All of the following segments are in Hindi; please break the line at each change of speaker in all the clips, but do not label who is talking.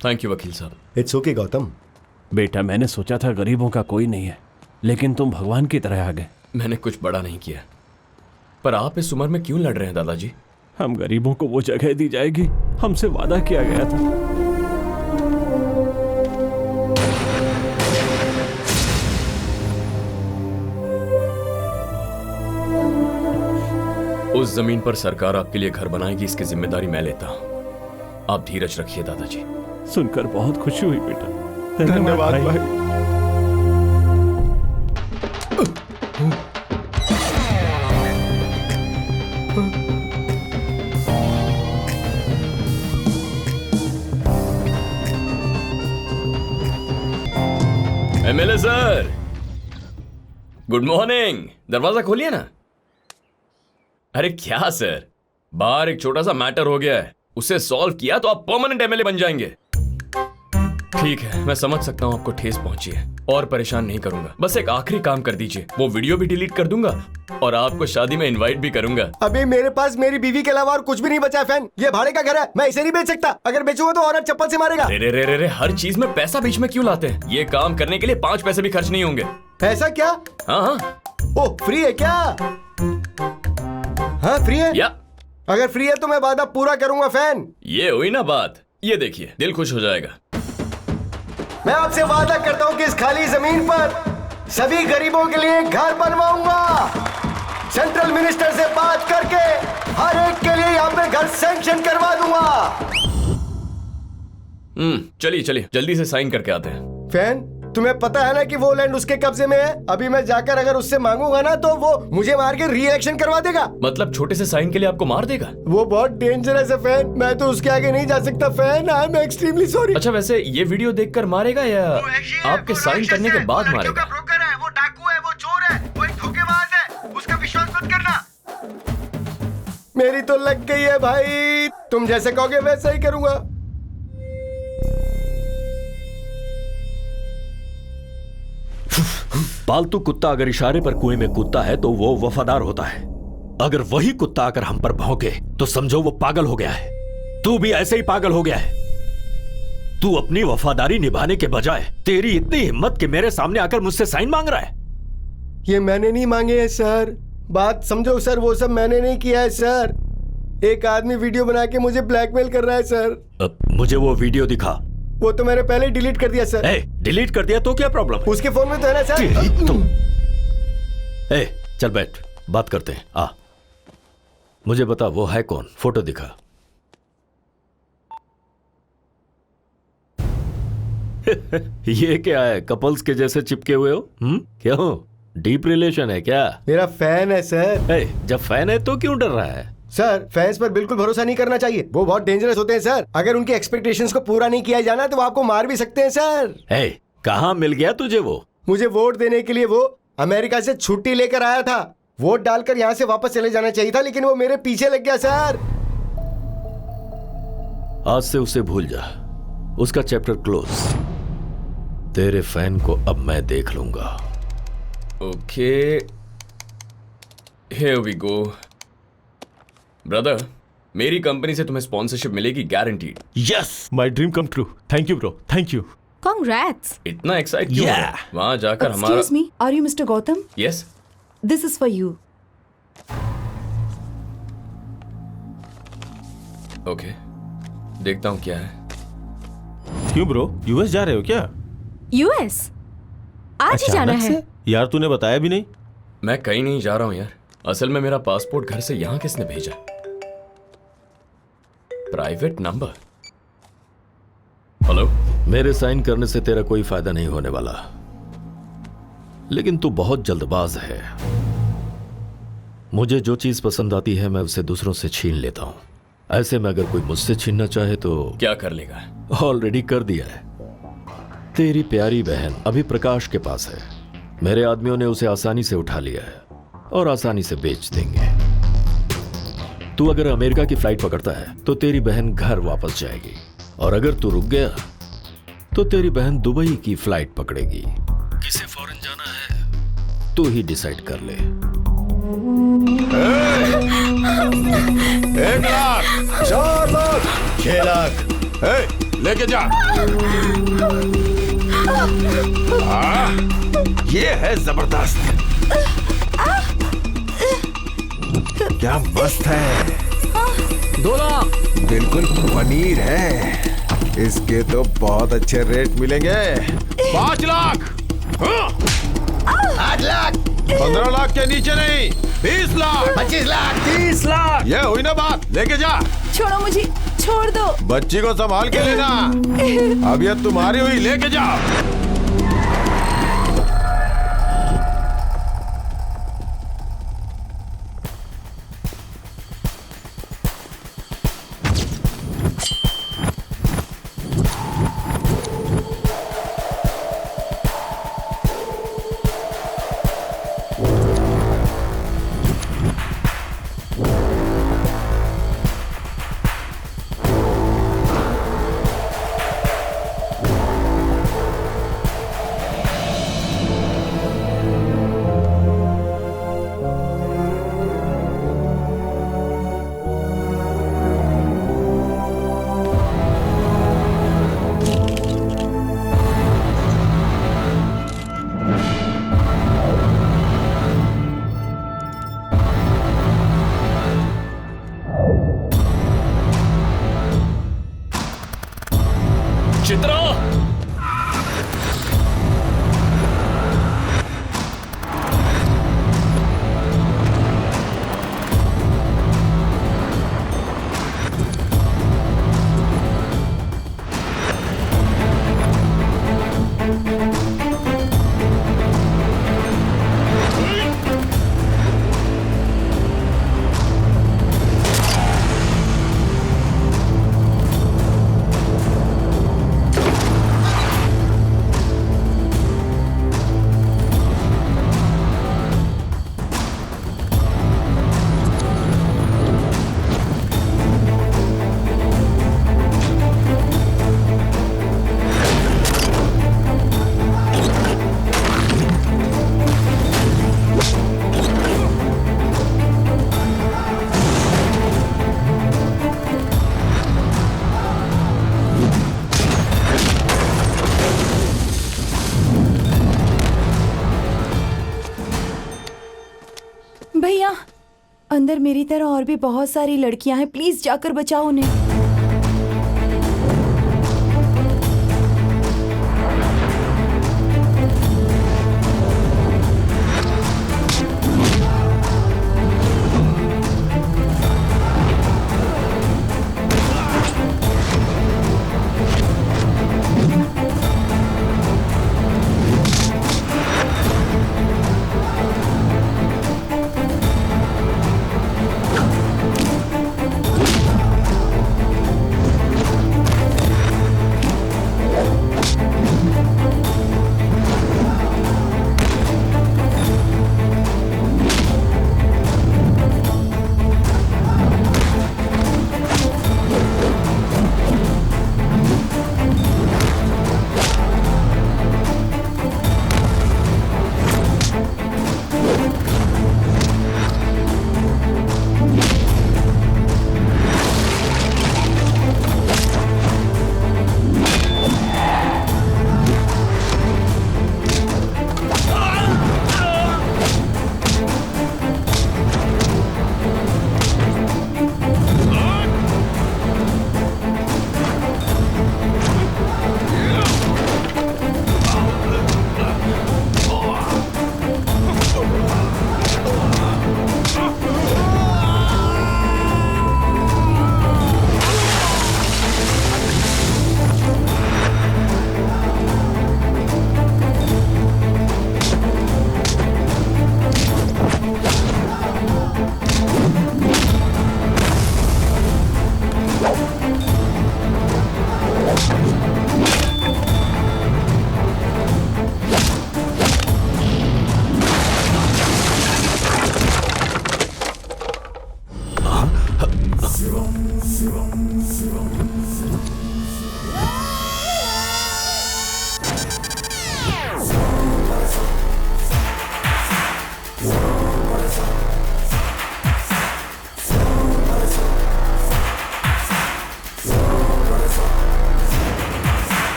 थैंक यू वकील साहब।
It's okay Gautam.
बेटा मैंने सोचा था गरीबों का कोई नहीं है, लेकिन तुम भगवान की तरह आ गए।
मैंने कुछ बड़ा नहीं किया, पर आप इस उम्र में क्यों लड़ रहे हैं दादाजी?
हम गरीबों को वो जगह दी जाएगी, हमसे वादा किया गया था।
उस जमीन पर सरकार आपके लिए घर बनाएगी, इसकी जिम्मेदारी मैं लेता हूं। आप धीरज रखिए दादाजी।
सुनकर बहुत खुशी हुई बेटा।
धन्यवाद भाई।
MLA sir, good morning. दरवाजा खोलिए ना। अरे क्या सर, बाहर एक छोटा सा मैटर हो गया है, उसे सॉल्व किया तो आप परमानेंट एमएलए बन जाएंगे। ठीक है, मैं समझ सकता हूं आपको ठेस पहुंची है, और परेशान नहीं करूंगा। बस एक आखिरी काम कर दीजिए, वो वीडियो भी डिलीट कर दूंगा और आपको शादी में इनवाइट भी करूंगा।
अभी मेरे पास मेरी बीवी के अलावा और कुछ भी नहीं बचा है फैन। ये भाड़े का घर है, मैं इसे नहीं बेच सकता। अगर बेचूंगा तो औरत चप्पल से मारेगा।
रे रे रे रे रे, हर चीज में पैसा बीच में क्यों लाते हैं? ये काम करने के लिए 5 पैसे भी खर्च नहीं होंगे।
ऐसा क्या?
हाँ हाँ।
ओ फ्री है क्या? हाँ फ्री है।
या
अगर फ्री है तो मैं वादा पूरा करूंगा फैन।
ये हुई ना बात। ये देखिए, दिल खुश हो जाएगा।
मैं आपसे वादा करता हूँ कि इस खाली जमीन पर सभी गरीबों के लिए घर बनवाऊंगा। सेंट्रल मिनिस्टर से बात करके हर एक के लिए यहाँ पे घर सैंक्शन करवा दूंगा।
चलिए चलिए, जल्दी से साइन करके आते हैं।
फैन, तुम्हें पता है ना कि वो लैंड उसके कब्जे में है। अभी मैं जाकर अगर उससे मांगूंगा ना तो वो मुझे मार के री-इलेक्शन करवा देगा।
मतलब छोटे से साइन के लिए आपको मार देगा?
वो बहुत डेंजरस है फैन, मैं तो उसके आगे नहीं जा सकता fan. I am extremely sorry.
अच्छा, वैसे ये वीडियो देखकर मारेगा या आपके साइन करने के बाद मारेगा?
ब्रोकर है, वो डाकू है, वो चोर है, वो एक धोखेबाज है, उसका विश्वास मत करना। मेरी तो लग गई है भाई, तुम जैसे कहोगे वैसा ही करूंगा।
पालतू कुत्ता अगर इशारे पर कुएं में कूदता है तो वो वफादार होता है। अगर वही कुत्ता अगर हम पर भौंके तो समझो वो पागल हो गया है। तू भी ऐसे ही पागल हो गया है। तू अपनी वफादारी निभाने के बजाय तेरी इतनी हिम्मत कि मेरे सामने आकर मुझसे साइन मांग रहा है।
ये मैंने नहीं मांगे हैं सर, बात समझो सर, वो सब मैंने नहीं किया है सर। एक आदमी वीडियो बना के मुझे ब्लैकमेल कर रहा है सर।
मुझे वो वीडियो दिखा।
वो तो मैंने पहले डिलीट कर दिया सर।
डिलीट कर दिया तो क्या प्रॉब्लम है?
उसके फोन में तो है ना सर।
तुम चल बैठ, बात करते हैं। आ, मुझे बता वो है कौन? फोटो दिखा। ये क्या है, कपल्स के जैसे चिपके हुए हो? क्यों, डीप रिलेशन है क्या?
मेरा फैन है सर।
जब फैन है तो क्यों डर रहा है?
सर, फैंस पर बिल्कुल भरोसा नहीं करना चाहिए, वो बहुत डेंजरस होते हैं सर। अगर उनकी एक्सपेक्टेशंस को पूरा नहीं किया जाना तो वो आपको मार भी सकते हैं सर।
कहाँ मिल गया तुझे वो?
मुझे वोट देने के लिए वो अमेरिका से छुट्टी लेकर आया था। वोट डालकर यहाँ से वापस चले जाना चाहिए था, लेकिन वो मेरे पीछे लग गया सर।
आज से उसे भूल जा, उसका चैप्टर क्लोज। तेरे फैन को अब मैं देख लूंगा।
Okay, here we go. Brother, मेरी कंपनी से तुम्हें स्पॉन्सरशिप मिलेगी, guaranteed.
Yes, my dream come true. Thank you bro, thank you.
Congrats.
इतना एक्साइट क्यों हो रहे हैं? वहां जाकर हमारा।
Excuse me, are you Mr. Gautam?
Yes.
This is for you.
Okay, देखता हूँ क्या है।
क्यों ब्रो, यूएस जा रहे हो क्या?
US? आज ही जाना है?
यार तूने बताया भी नहीं।
मैं कहीं नहीं जा रहा हूँ यार, असल में मेरा पासपोर्ट घर से यहाँ किसने भेजा? Private number. हेलो।
मेरे साइन करने से तेरा कोई फायदा नहीं होने वाला, लेकिन तू बहुत जल्दबाज है। मुझे जो चीज पसंद आती है मैं उसे दूसरों से छीन लेता हूं। ऐसे में अगर कोई मुझसे छीनना चाहे तो
क्या कर लेगा?
ऑलरेडी कर दिया है। तेरी प्यारी बहन अभी प्रकाश के पास है। मेरे आदमियों ने उसे आसानी से उठा लिया है और आसानी से बेच देंगे। तू अगर अमेरिका की फ्लाइट पकड़ता है तो तेरी बहन घर वापस जाएगी, और अगर तू रुक गया तो तेरी बहन दुबई की फ्लाइट पकड़ेगी। किसे फॉरेन जाना है तू ही डिसाइड कर ले।
1 लाख, 4 लाख, 6 लाख।
लेके जा। ये है जबरदस्त। क्या मस्त है।
2 लाख।
बिल्कुल पनीर है। इसके तो बहुत अच्छे रेट मिलेंगे। 5 लाख।
8 लाख,
15 लाख के नीचे नहीं। 20 लाख,
25 लाख, 30 लाख।
ये हुई ना बात। लेके जा।
छोड़ो मुझे, छोड़ दो।
बच्ची को संभाल के लेना। अब ये तुम्हारी हुई। लेके जा।
चित्रा,
भैया, अंदर मेरी तरह और भी बहुत सारी लड़कियां हैं, प्लीज जाकर बचाओ उन्हें।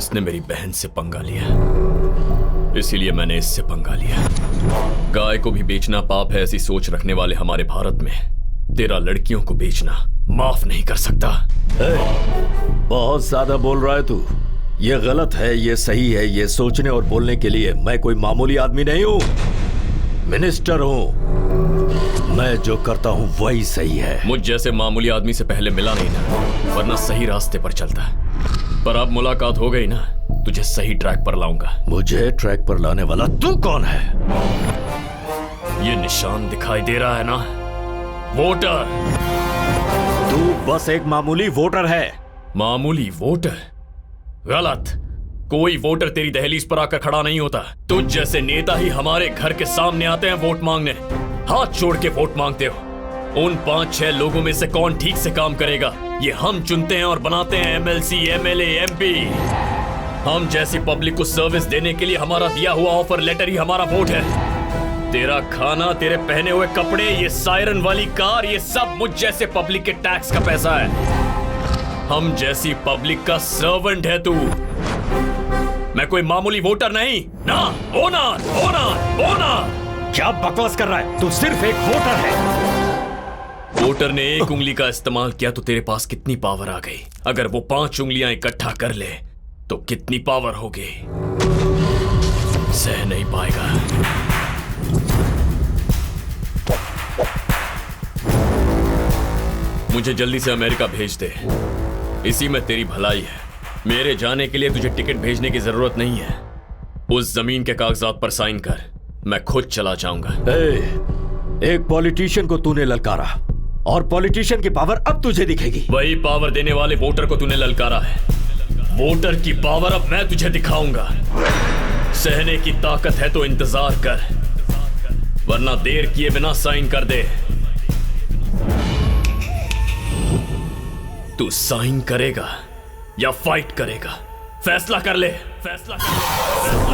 इसने मेरी बहन से पंगा लिया, इसीलिए मैंने इससे पंगा लिया। गाय को भी बेचना पाप है, ऐसी सोच रखने वाले हमारे भारत में तेरा लड़कियों को बेचना माफ नहीं कर सकता।
बहुत ज्यादा बोल रहा है तू। ये गलत है, ये सही है, ये सोचने और बोलने के लिए मैं कोई मामूली आदमी नहीं हूं, मिनिस्टर हूं। मैं जो करता हूं वही सही है।
मुझ जैसे मामूली आदमी से पहले मिला नहीं ना, वरना सही रास्ते पर चलता। पर अब मुलाकात हो गई ना, तुझे सही ट्रैक पर लाऊंगा।
मुझे ट्रैक पर लाने वाला तू कौन है?
ये निशान दिखाई दे रहा है ना, वोटर।
तू बस एक मामूली वोटर है।
मामूली वोटर? गलत। कोई वोटर तेरी दहलीज पर आकर खड़ा नहीं होता। तुझ जैसे नेता ही हमारे घर के सामने आते हैं वोट मांगने, हाथ जोड़ के वोट मांगते हो। उन 5-6 लोगों में से कौन ठीक से काम करेगा, ये हम चुनते हैं और बनाते हैं एमएलसी, एमएलए, एमपी। हम जैसी पब्लिक को सर्विस देने के लिए हमारा दिया हुआ ऑफर लेटर ही हमारा वोट है। तेरा खाना, तेरे पहने हुए कपड़े, ये सायरन वाली कार, ये सब मुझ जैसे पब्लिक के टैक्स का पैसा है। हम जैसी पब्लिक का सर्वेंट है तू। मैं कोई मामूली वोटर नहीं ना। Owner, owner, owner.
क्या बकवास कर रहा है? तू सिर्फ एक वोटर है।
वोटर ने एक उंगली का इस्तेमाल किया तो तेरे पास कितनी पावर आ गई। अगर वो 5 उंगलियां इकट्ठा कर ले तो कितनी पावर होगी, सह नहीं पाएगा। मुझे जल्दी से अमेरिका भेज दे, इसी में तेरी भलाई है। मेरे जाने के लिए तुझे टिकट भेजने की जरूरत नहीं है। उस जमीन के कागजात पर साइन कर, मैं खुद चला जाऊंगा।
एक पॉलिटिशियन को तूने ललकारा और पॉलिटिशियन की पावर अब तुझे दिखेगी।
वही पावर देने वाले वोटर को तूने ललकारा है। वोटर की पावर अब मैं तुझे दिखाऊंगा। सहने की ताकत है तो इंतजार कर, वरना देर किए बिना साइन कर दे। तू साइन करेगा या फाइट करेगा? फैसला कर ले, फैसला कर ले।